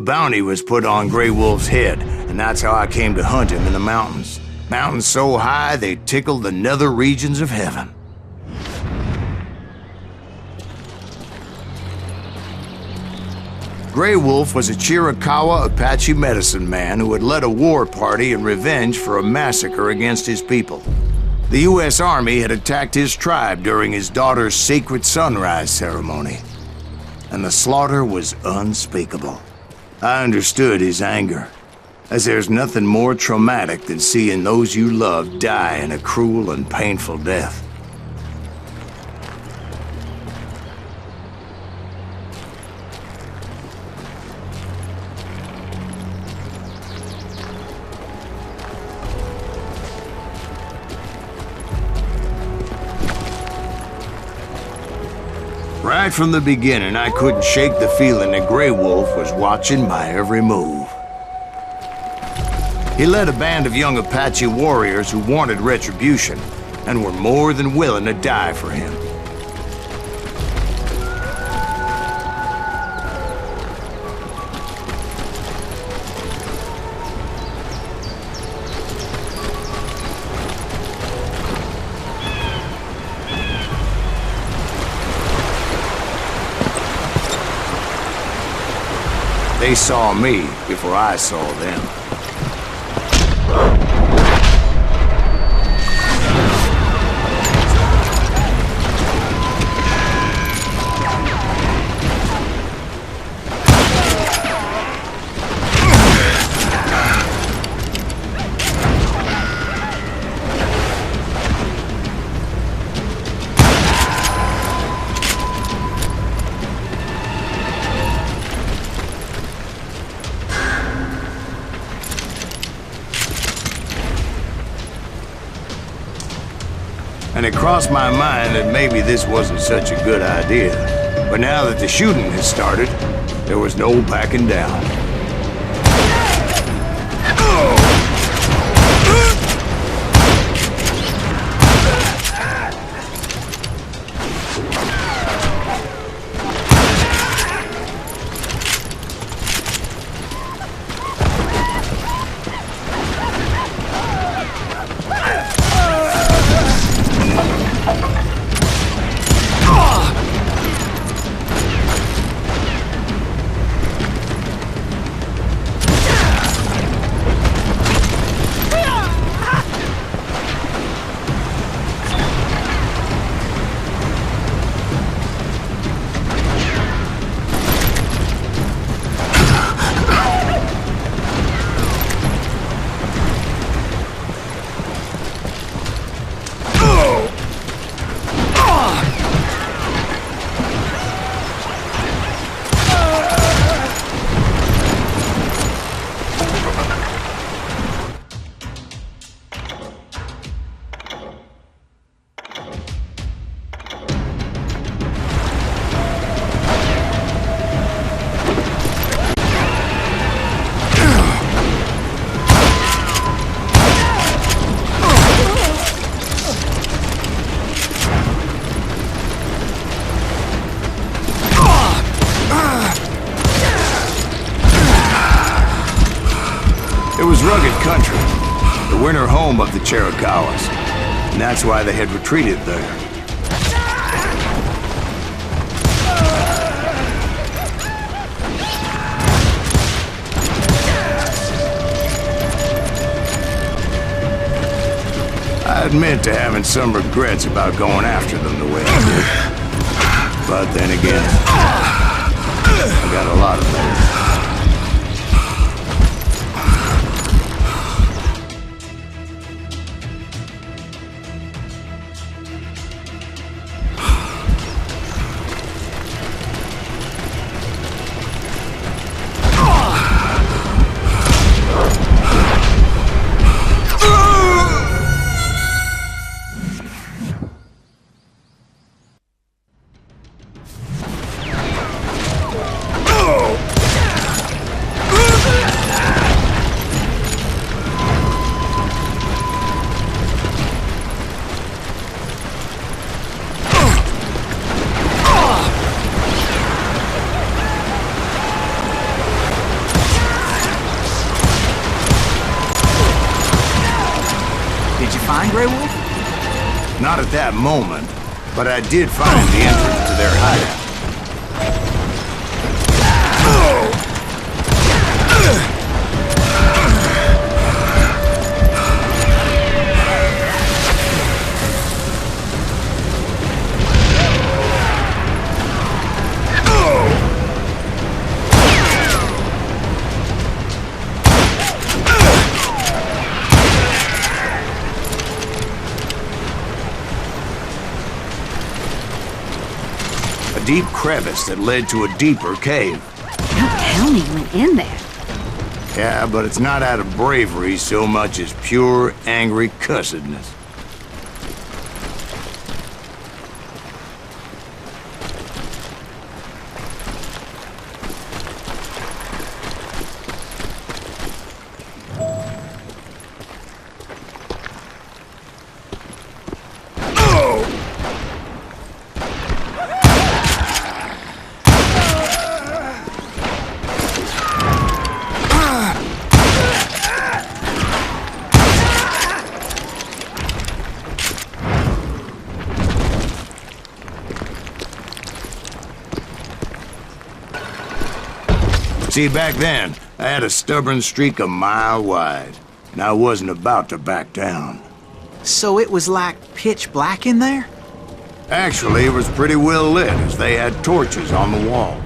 A bounty was put on Grey Wolf's head, and that's how I came to hunt him in the mountains. Mountains so high they tickled the nether regions of heaven. Grey Wolf was a Chiricahua Apache medicine man who had led a war party in revenge for a massacre against his people. The U.S. Army had attacked his tribe during his daughter's sacred sunrise ceremony, and the slaughter was unspeakable. I understood his anger, as there's nothing more traumatic than seeing those you love die in a cruel and painful death. Right from the beginning, I couldn't shake the feeling that Grey Wolf was watching my every move. He led a band of young Apache warriors who wanted retribution and were more than willing to die for him. They saw me before I saw them. And it crossed my mind that maybe this wasn't such a good idea. But now that the shooting had started, there was no backing down. It was rugged country, the winter home of the Chiricahuas, and that's why they had retreated there. I admit to having some regrets about going after them the way I did. But then again, I got a lot of them. find Grey Wolf? Not at that moment, but I did find the entrance to their hideout. A deep crevice that led to a deeper cave. Don't tell me you went in there. Yeah, but it's not out of bravery so much as pure, angry cussedness. See, back then, I had a stubborn streak a mile wide, and I wasn't about to back down. So it was like pitch black in there? Actually, it was pretty well lit, as they had torches on the walls.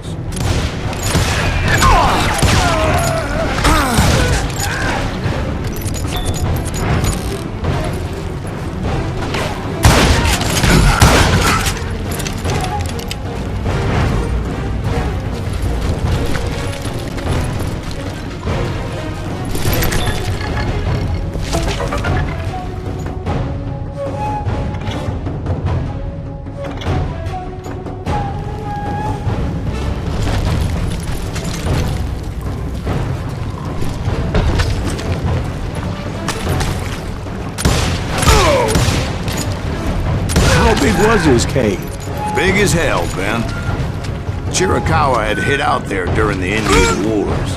How big was his cave? Big as hell, Ben. Chiricahua had hid out there during the Indian Wars.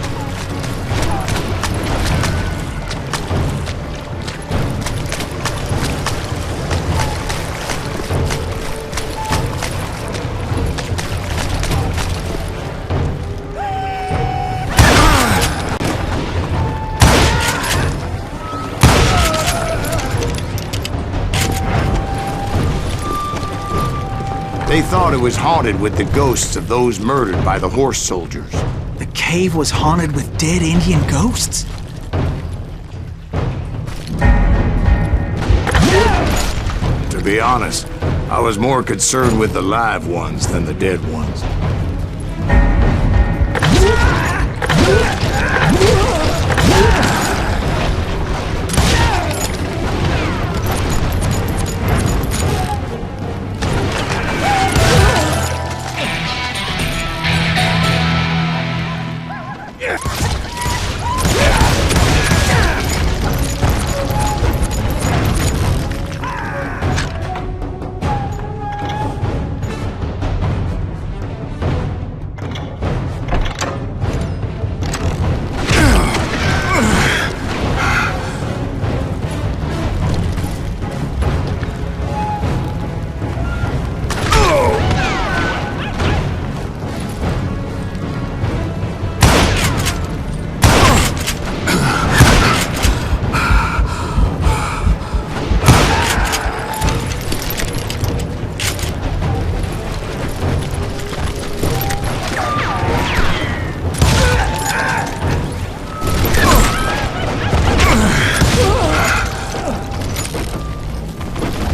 They thought it was haunted with the ghosts of those murdered by the horse soldiers. The cave was haunted with dead Indian ghosts? To be honest, I was more concerned with the live ones than the dead ones.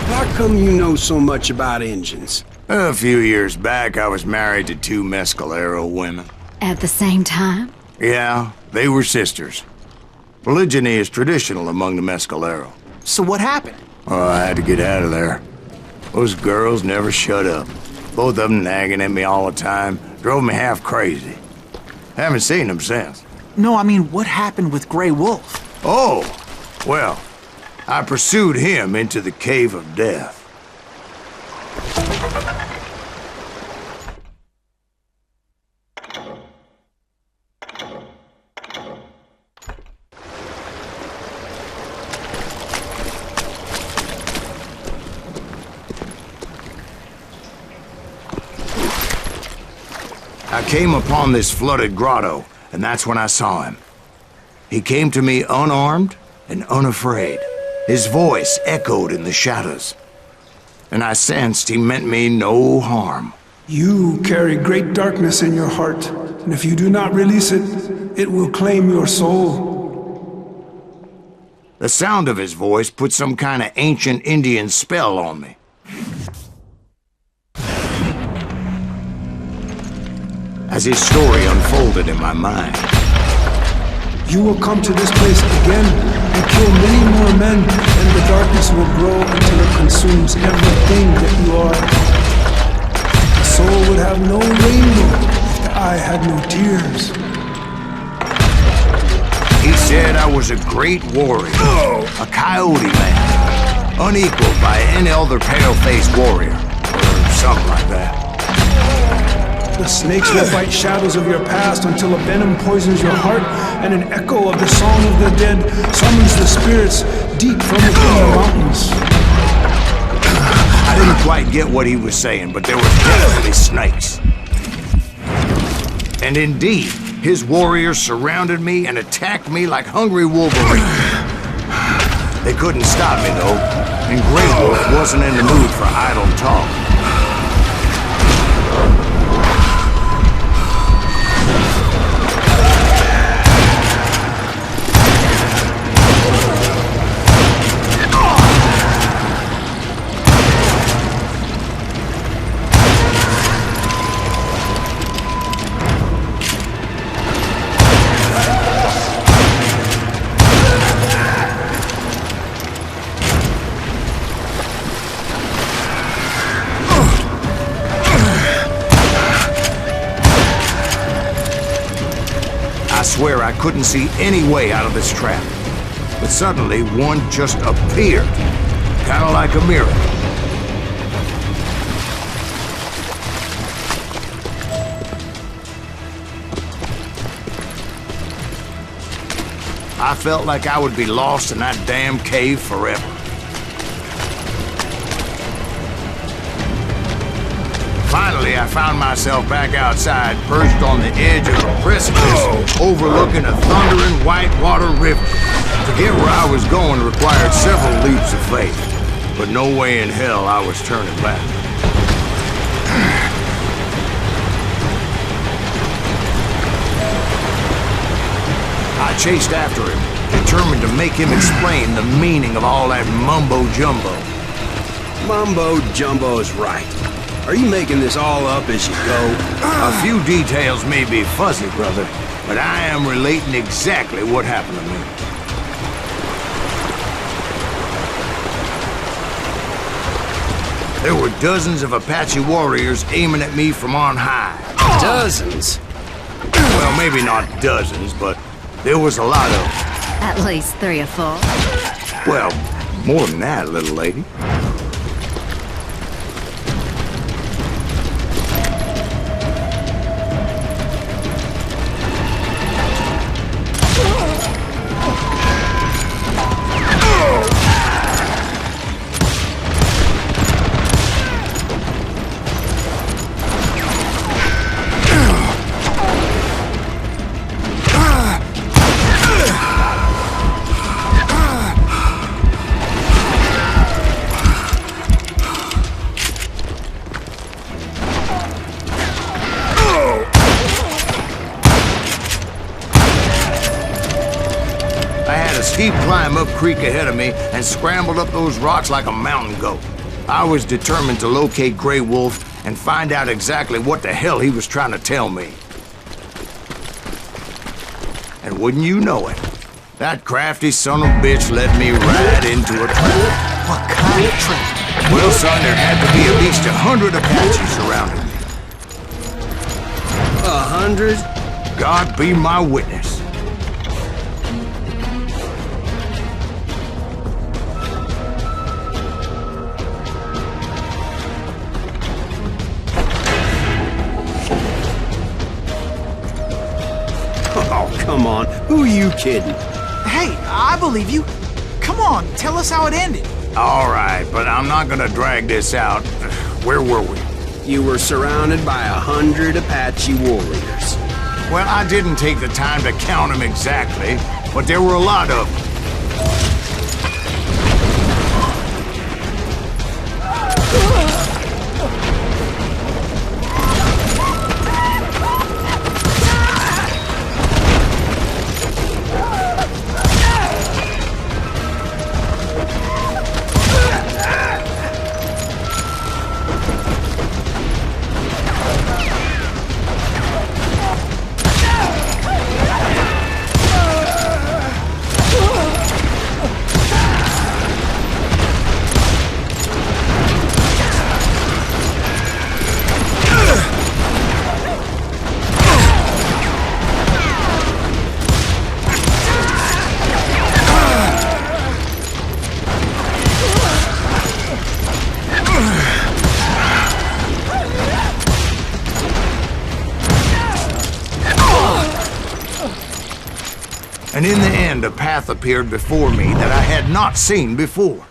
How come you know so much about engines? A few years back, I was married to two Mescalero women. At the same time? Yeah, they were sisters. Polygyny is traditional among the Mescalero. So what happened? Oh, I had to get out of there. Those girls never shut up. Both of them nagging at me all the time. Drove me half crazy. Haven't seen them since. No, I mean, what happened with Grey Wolf? Oh, well, I pursued him into the Cave of Death. came upon this flooded grotto, and that's when I saw him. He came to me unarmed and unafraid. His voice echoed in the shadows, and I sensed he meant me no harm. You carry great darkness in your heart, and if you do not release it, it will claim your soul. The sound of his voice put some kind of ancient Indian spell on me. As his story unfolded in my mind, You will come to this place again and kill many more men, and the darkness will grow until it consumes everything that you are. The soul would have no rainbow if the eye had no tears. he said I was a great warrior, a coyote man, unequaled by any other pale-faced warrior, or something like that. The snakes will bite shadows of your past until a venom poisons your heart, and an echo of the song of the dead summons the spirits deep from within the mountains. I didn't quite get what he was saying, but there were definitely snakes. And indeed, his warriors surrounded me and attacked me like hungry wolverines. They couldn't stop me, though, and Grey Wolf wasn't in the mood for idle talk. I swear I couldn't see any way out of this trap. But suddenly, one just appeared. Kind of like a miracle. I felt like I would be lost in that damn cave forever. Finally, I found myself back outside, perched on the edge of a precipice, overlooking a thundering whitewater river. To get where I was going required several leaps of faith, but no way in hell I was turning back. I chased after him, determined to make him explain the meaning of all that mumbo-jumbo. Mumbo-jumbo's right. Are you making this all up as you go? A few details may be fuzzy, brother, but I am relating exactly what happened to me. There were dozens of Apache warriors aiming at me from on high. Dozens? Well, maybe not dozens, but there was a lot of them. At least 3 or 4. Well, more than that, little lady. Steep climb up creek ahead of me and scrambled up those rocks like a mountain goat. I was determined to locate Grey Wolf and find out exactly what the hell he was trying to tell me. And wouldn't you know it, that crafty son of a bitch led me right into a trap. What kind of trap? Well, son, there had to be at least 100 Apaches surrounding me. 100? God be my witness. Oh, come on. Who are you kidding? Hey, I believe you. Come on, tell us how it ended. All right, but I'm not gonna drag this out. Where were we? you were surrounded by 100 Apache warriors. Well, I didn't take the time to count them exactly, but there were a lot of them. And in the end, a path appeared before me that I had not seen before.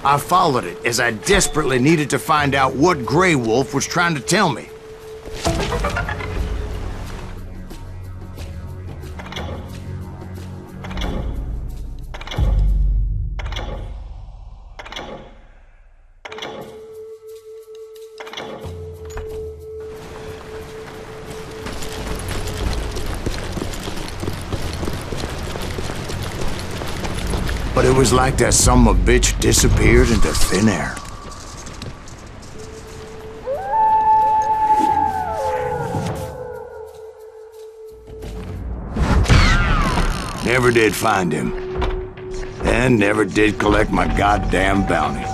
I followed it as I desperately needed to find out what Grey Wolf was trying to tell me. But it was like that son of a bitch disappeared into thin air. Never did find him. And never did collect my goddamn bounty.